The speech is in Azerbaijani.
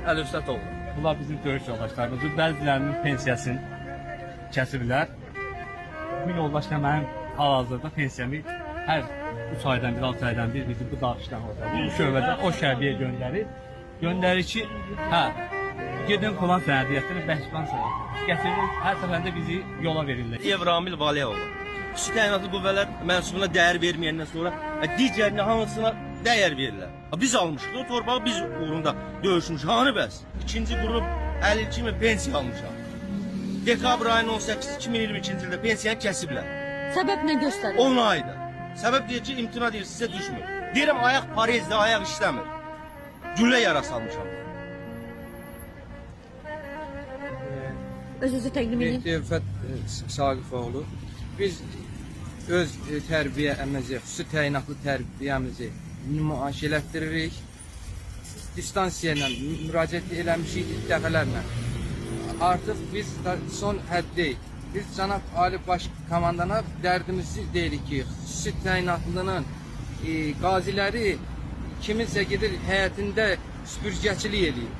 Əlövsətoğlu. Bunlar bizim döyüş yoldaşlarımızdır. Bəzilərinin pensiyasını kəsirlər. Bu yoldaşla mənim hal-hazırda pensiyamı hər 3 aydan bir, 6 aydan bir bizi bu dağışdan orada, bu şöbədən o şəbiyə göndərir. Göndərir ki, gedin plan sənədiyyətini, bəhsban sənədiyyətini gətirir, hər səfərində bizi yola verirlər. Evramil Valiyevoğlu. Xüsusi təyinatlı qüvvələr mənsubuna dəyər verməyəndən sonra digərinə hamısına dəyər verirlər. Biz almışıq, o torbağı biz uğrunda döyüşmüşük. Hanı bəs? İkinci qrup 52 min pensiya almışam. Dekabr ayının 18-2022-ci ildə pensiyanı kəsiblər. Səbəb nə göstərir? 10 ayda. Səbəb deyir ki, imtina deyir, sizə düşmür. Deyirəm, ayaq parezdə, ayaq işləmir. Güllə yarası almışam. Özünüzü təqdim edin. Mehdi Saqifoğlu. Biz öz tərbiyəmizi, xüsusi təyinatlı tərbiyəmizi nümayiş elətdiririk. Distansiya ilə müraciət eləmişik dəfələrlə. Artıq biz son həddəyik. Biz Cənab Ali Baş Komandana dərdimizi deyirik ki, xüsusi təyinatlının qaziləri kiminsə gedir həyətində süpürgəçilik eləyir.